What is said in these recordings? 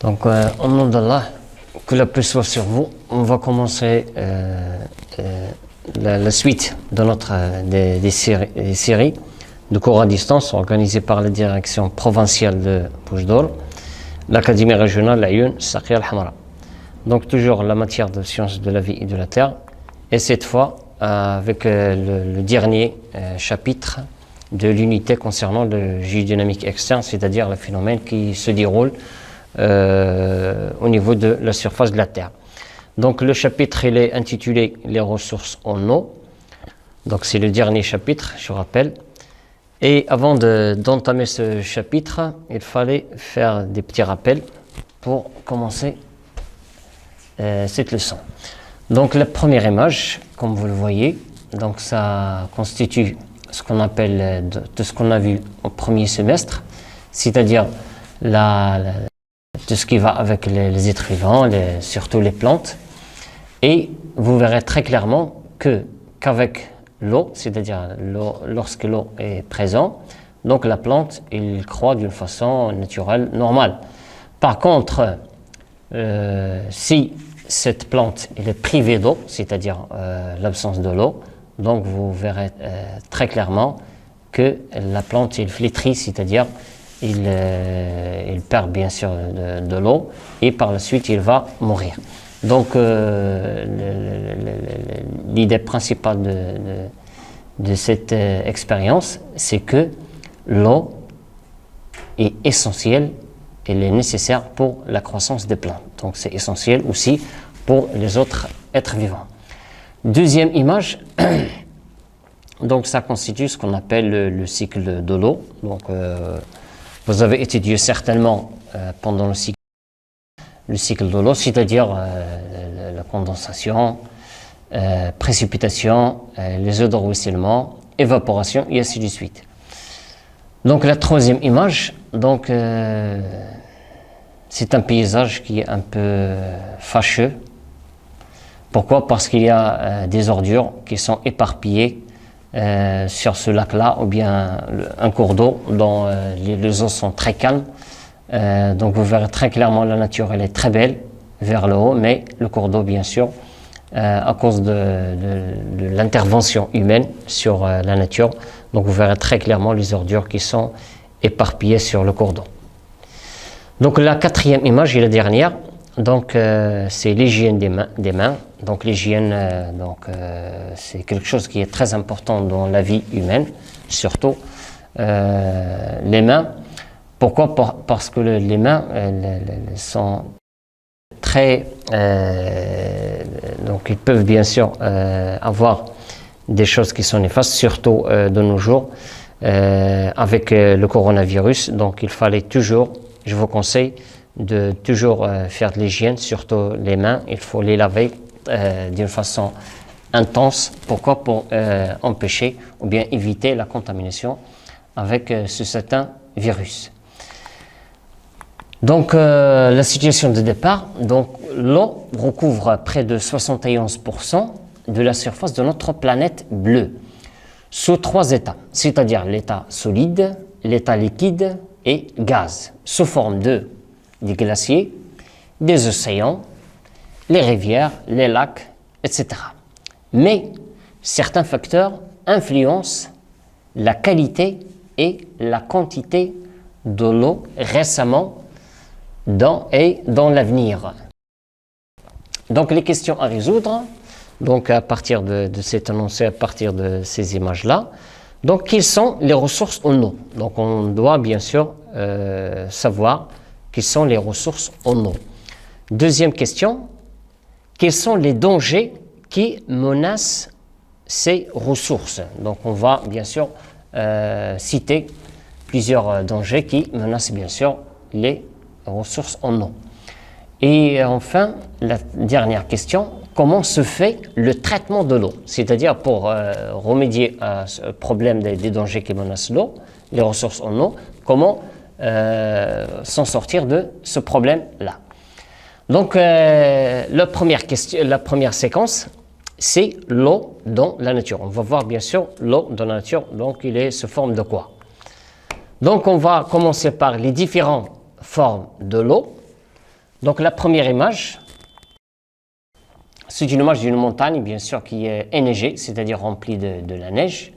Donc, au nom d'Allah, que la paix soit sur vous, on va commencer la suite de des séries de cours à distance organisées par la direction provinciale de Bouche-d'Or, l'Académie régionale Ayoun Saqiya Al-Hamra. Donc, toujours la matière de sciences de la vie et de la terre, et cette fois avec le dernier chapitre de l'unité concernant le géodynamique externe, c'est-à-dire le phénomène qui se déroule au niveau de la surface de la Terre. Donc le chapitre il est intitulé Les ressources en eau. Donc c'est le dernier chapitre, je rappelle. Et avant d'entamer ce chapitre, il fallait faire des petits rappels pour commencer cette leçon. Donc la première image, comme vous le voyez, donc ça constitue ce qu'on appelle de ce qu'on a vu au premier semestre, c'est-à-dire tout ce qui va avec les êtres vivants, surtout les plantes. Et vous verrez très clairement qu'avec l'eau, c'est-à-dire lorsque l'eau est présente, donc la plante, elle croît d'une façon naturelle, normale. Par contre, si cette plante elle est privée d'eau, c'est-à-dire l'absence de l'eau, donc vous verrez très clairement que la plante elle flétrit, c'est-à-dire il perd bien sûr de l'eau et par la suite il va mourir. Donc l'idée principale de cette expérience, c'est que l'eau est essentielle, elle est nécessaire pour la croissance des plantes. Donc c'est essentiel aussi pour les autres êtres vivants. Deuxième image, donc ça constitue ce qu'on appelle le cycle de l'eau. Donc vous avez étudié certainement pendant le cycle de l'eau, c'est-à-dire la condensation, précipitation, les eaux de ruissellement, évaporation et ainsi de suite. Donc la troisième image, donc c'est un paysage qui est un peu fâcheux. Pourquoi? Parce qu'il y a des ordures qui sont éparpillées sur ce lac-là, ou bien un cours d'eau dont les eaux sont très calmes. Donc vous verrez très clairement la nature, elle est très belle vers le haut, mais le cours d'eau, bien sûr, à cause de l'intervention humaine sur la nature, donc vous verrez très clairement les ordures qui sont éparpillées sur le cours d'eau. Donc la quatrième image et la dernière, donc c'est l'hygiène des mains. Donc l'hygiène, c'est quelque chose qui est très important dans la vie humaine, surtout les mains. Pourquoi? Parce que les mains sont très... donc ils peuvent bien sûr avoir des choses qui sont néfastes, surtout de nos jours, avec le coronavirus. Donc il fallait toujours, je vous conseille, de toujours faire de l'hygiène, surtout les mains. Il faut les laver d'une façon intense. Pourquoi? Pour empêcher ou bien éviter la contamination avec ce certain virus. Donc la situation de départ, donc l'eau recouvre près de 71% de la surface de notre planète bleue sous trois états, c'est-à-dire l'état solide, l'état liquide et gaz, sous forme des glaciers, des océans, les rivières, les lacs, etc. Mais certains facteurs influencent la qualité et la quantité de l'eau récemment dans l'avenir. Donc les questions à résoudre, donc à partir de cet annoncé, à partir de ces images-là, donc quelles sont les ressources en eau? Donc on doit bien sûr savoir quelles sont les ressources en eau. Deuxième question, quels sont les dangers qui menacent ces ressources? Donc on va bien sûr citer plusieurs dangers qui menacent bien sûr les ressources en eau. Et enfin, la dernière question, comment se fait le traitement de l'eau? C'est-à-dire pour remédier à ce problème des dangers qui menacent l'eau, les ressources en eau, comment s'en sortir de ce problème-là. Donc la première séquence, c'est l'eau dans la nature. On va voir bien sûr l'eau dans la nature, donc il est sous forme de quoi? Donc on va commencer par les différentes formes de l'eau. Donc la première image, c'est une image d'une montagne, bien sûr, qui est enneigée, c'est-à-dire remplie de la neige,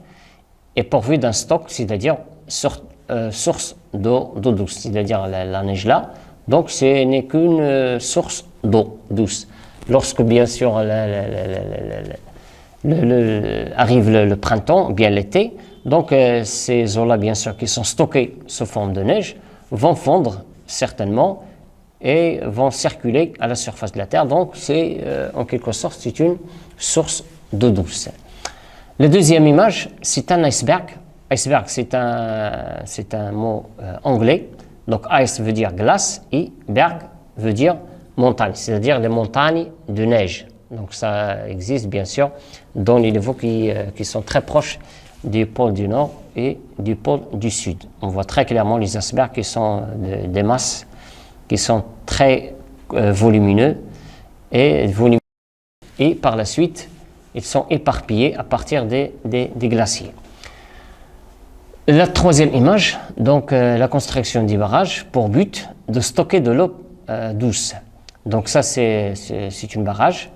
et pourvue d'un stock, c'est-à-dire source d'eau douce, c'est-à-dire la neige là. Donc ce n'est qu'une source d'eau douce. Lorsque, bien sûr, arrive le printemps, bien l'été, donc ces eaux-là, bien sûr, qui sont stockées sous forme de neige, vont fondre certainement et vont circuler à la surface de la Terre. Donc c'est en quelque sorte c'est une source d'eau douce. La deuxième image, c'est un iceberg. Iceberg, c'est un mot anglais. Donc ice veut dire glace et berg veut dire montagne, c'est-à-dire les montagnes de neige. Donc ça existe bien sûr dans les niveaux qui sont très proches du pôle du Nord et du pôle du Sud. On voit très clairement les icebergs qui sont des masses qui sont très volumineux et par la suite ils sont éparpillés à partir des glaciers. La troisième image, donc la construction des barrages pour but de stocker de l'eau douce. Donc ça c'est une barrage.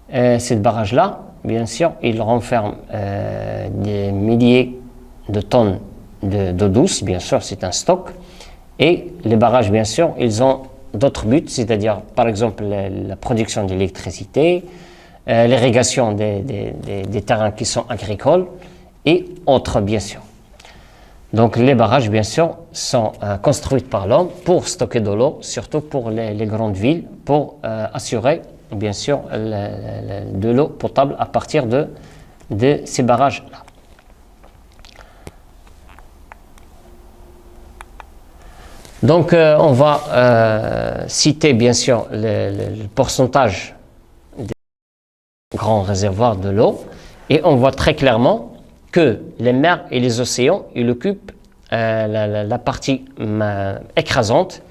Cette barrage-là, bien sûr, il renferme des milliers de tonnes d'eau douce, bien sûr, c'est un stock. Et les barrages, bien sûr, ils ont d'autres buts, c'est-à-dire, par exemple, la production d'électricité, l'irrigation des terrains qui sont agricoles et autres, bien sûr. Donc, les barrages, bien sûr, sont construits par l'homme pour stocker de l'eau, surtout pour les grandes villes, pour assurer, bien sûr, de l'eau potable à partir de ces barrages-là. Donc, on va citer, bien sûr, le pourcentage des grands réservoirs de l'eau et on voit très clairement que les mers et les océans, ils occupent la partie écrasante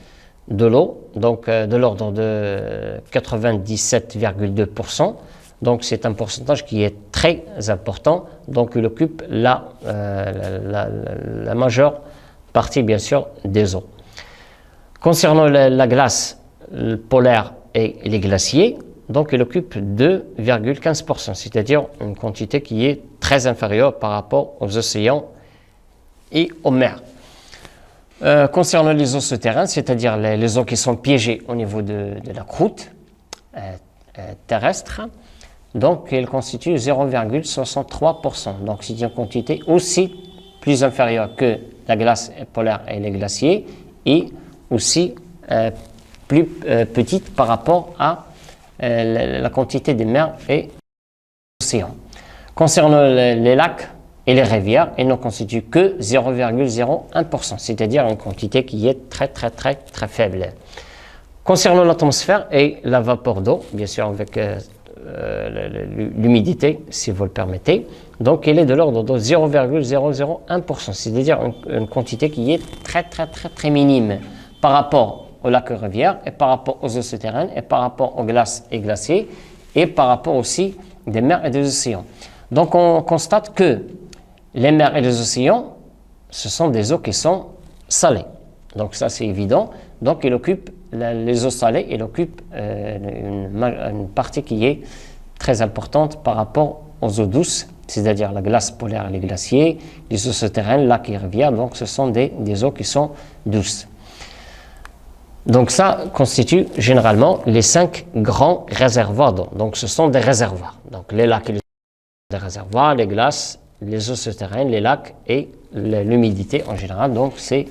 de l'eau, donc de l'ordre de 97,2%. Donc c'est un pourcentage qui est très important, donc il occupe la majeure partie, bien sûr, des eaux. Concernant la glace polaire et les glaciers, donc il occupe 2,15%, c'est-à-dire une quantité qui est très inférieure par rapport aux océans et aux mers. Concernant les eaux souterraines, c'est-à-dire les eaux qui sont piégées au niveau de la croûte terrestre, donc elles constituent 0,63%. Donc c'est une quantité aussi plus inférieure que la glace polaire et les glaciers et aussi plus petite par rapport à la quantité des mers et des océans. Concernant les lacs et les rivières, ils ne constituent que 0,01%, c'est-à-dire une quantité qui est très faible. Concernant l'atmosphère et la vapeur d'eau, bien sûr avec l'humidité, si vous le permettez, donc elle est de l'ordre de 0,001%, c'est-à-dire une quantité qui est très minime par rapport aux lacs et rivières, et par rapport aux eaux souterraines, et par rapport aux glaces et glaciers, et par rapport aussi des mers et des océans. Donc on constate que les mers et les océans, ce sont des eaux qui sont salées. Donc ça c'est évident. Donc il occupe les eaux salées, il occupe une partie qui est très importante par rapport aux eaux douces, c'est-à-dire la glace polaire et les glaciers, les eaux souterraines, lacs et rivières. Donc ce sont des eaux qui sont douces. Donc ça constitue généralement les 5 grands réservoirs d'eau. Donc ce sont des réservoirs. Donc les lacs et les des réservoirs, les glaces, les eaux souterraines, les lacs et l'humidité en général. Donc c'est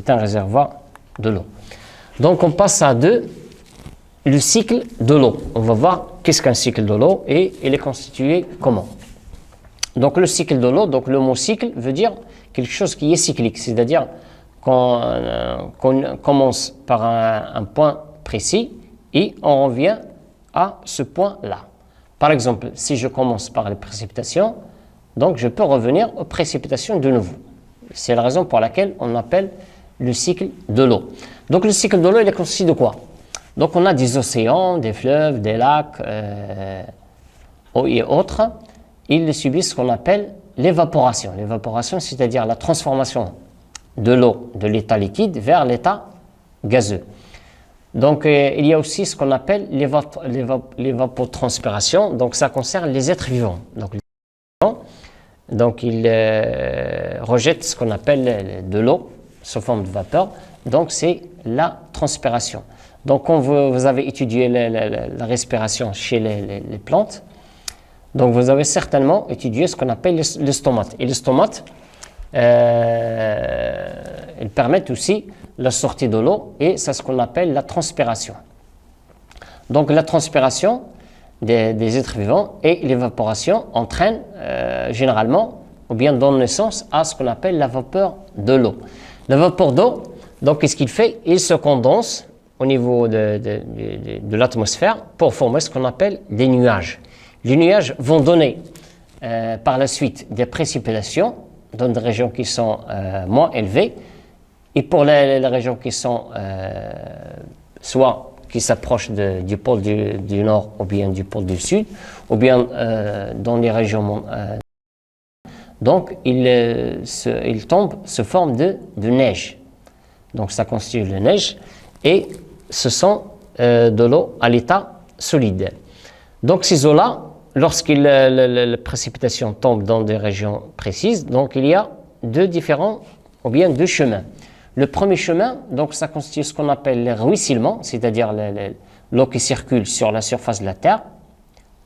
un réservoir de l'eau. Donc on passe à le cycle de l'eau. On va voir qu'est-ce qu'un cycle de l'eau et il est constitué comment. Donc le cycle de l'eau, donc le mot cycle veut dire quelque chose qui est cyclique, c'est-à-dire qu'on commence par un point précis et on revient à ce point-là. Par exemple, si je commence par les précipitations, donc je peux revenir aux précipitations de nouveau. C'est la raison pour laquelle on appelle le cycle de l'eau. Donc le cycle de l'eau, il est constitué de quoi? Donc on a des océans, des fleuves, des lacs et autres. Ils subissent ce qu'on appelle l'évaporation. L'évaporation, c'est-à-dire la transformation de l'eau de l'état liquide vers l'état gazeux. Donc, il y a aussi ce qu'on appelle l'évapotranspiration. Donc, ça concerne les êtres vivants. Donc, ils rejettent ce qu'on appelle de l'eau sous forme de vapeur. Donc, c'est la transpiration. Donc, quand vous avez étudié la respiration chez les plantes, donc vous avez certainement étudié ce qu'on appelle les stomates. Et les stomates, ils permettent aussi la sortie de l'eau et c'est ce qu'on appelle la transpiration. Donc, la transpiration des êtres vivants et l'évaporation entraînent généralement ou bien donnent naissance à ce qu'on appelle la vapeur de l'eau. La vapeur d'eau, donc qu'est-ce qu'il fait? Il se condense au niveau de l'atmosphère pour former ce qu'on appelle des nuages. Les nuages vont donner par la suite des précipitations dans des régions qui sont moins élevées et pour les régions qui sont soit qui s'approchent du pôle du nord ou bien du pôle du sud ou bien dans les régions donc il tombe sous forme de neige. Donc ça constitue de neige et ce sont de l'eau à l'état solide. Donc ces eaux-là, lorsque la précipitation tombe dans des régions précises, donc il y a deux chemins. Le premier chemin, donc ça constitue ce qu'on appelle le ruissellement, c'est-à-dire l'eau qui circule sur la surface de la Terre,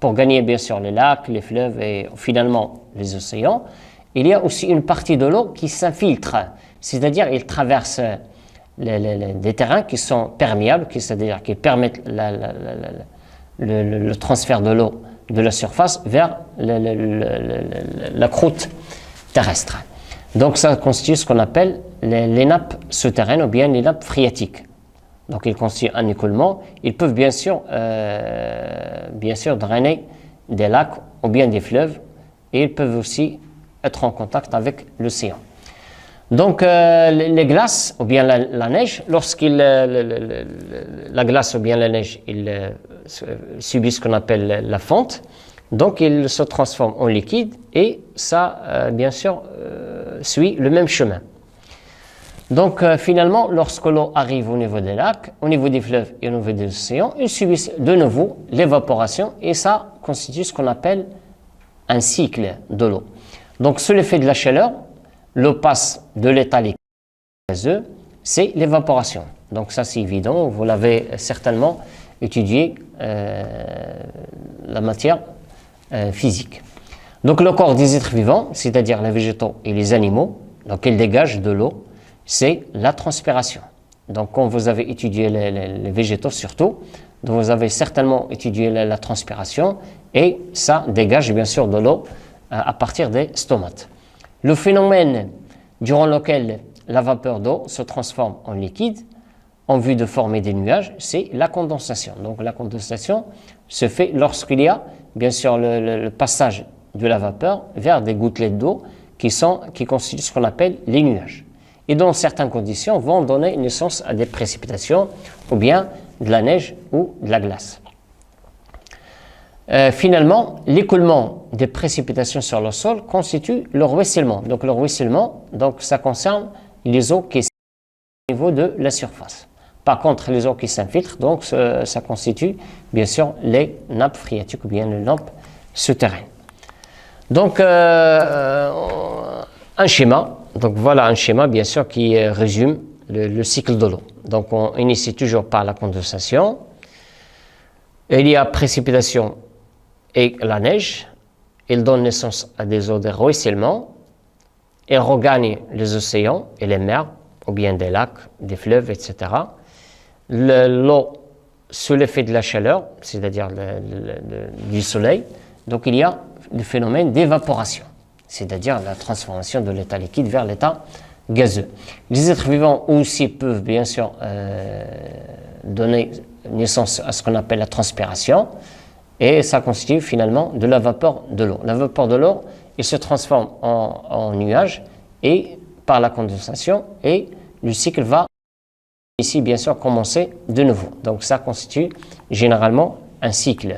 pour gagner bien sûr les lacs, les fleuves et finalement les océans. Il y a aussi une partie de l'eau qui s'infiltre, c'est-à-dire il traverse des terrains qui sont perméables, c'est-à-dire qui permettent le transfert de l'eau de la surface vers la croûte terrestre. Donc ça constitue ce qu'on appelle les nappes souterraines ou bien les nappes phréatiques. Donc ils constituent un écoulement. Ils peuvent bien sûr drainer des lacs ou bien des fleuves et ils peuvent aussi être en contact avec l'océan. Donc les glaces ou bien la neige, la glace ou bien la neige subissent ce qu'on appelle la fonte, donc ils se transforment en liquide et ça bien sûr suit le même chemin. Donc finalement, lorsque l'eau arrive au niveau des lacs, au niveau des fleuves et au niveau des océans, ils subissent de nouveau l'évaporation et ça constitue ce qu'on appelle un cycle de l'eau. Donc sous l'effet de la chaleur, l'eau passe de l'état liquide à gazeux, c'est l'évaporation. Donc ça c'est évident, vous l'avez certainement étudié la matière physique. Donc le corps des êtres vivants, c'est-à-dire les végétaux et les animaux, donc ils dégagent de l'eau, c'est la transpiration. Donc quand vous avez étudié les végétaux surtout, donc vous avez certainement étudié la transpiration et ça dégage bien sûr de l'eau à partir des stomates. Le phénomène durant lequel la vapeur d'eau se transforme en liquide en vue de former des nuages, c'est la condensation. Donc la condensation se fait lorsqu'il y a bien sûr le passage de la vapeur vers des gouttelettes d'eau qui constituent ce qu'on appelle les nuages. Et dans certaines conditions vont donner naissance à des précipitations ou bien de la neige ou de la glace. Finalement, l'écoulement des précipitations sur le sol constitue le ruissellement. Donc le ruissellement, ça concerne les eaux qui sont au niveau de la surface. Par contre, les eaux qui s'infiltrent, donc ça constitue bien sûr les nappes phréatiques ou bien les nappes souterraines. Donc un schéma. Donc voilà un schéma bien sûr qui résume le cycle de l'eau. Donc on initie toujours par la condensation. Il y a précipitation et la neige. Il donne naissance à des eaux de ruissellement. Il regagne les océans et les mers, ou bien des lacs, des fleuves, etc. L'eau sous l'effet de la chaleur, c'est-à-dire du soleil, donc il y a le phénomène d'évaporation, c'est-à-dire la transformation de l'état liquide vers l'état gazeux. Les êtres vivants aussi peuvent bien sûr donner naissance à ce qu'on appelle la transpiration et ça constitue finalement de la vapeur de l'eau. La vapeur de l'eau, il se transforme en nuage et par la condensation et le cycle va ici bien sûr commencer de nouveau. Donc ça constitue généralement un cycle.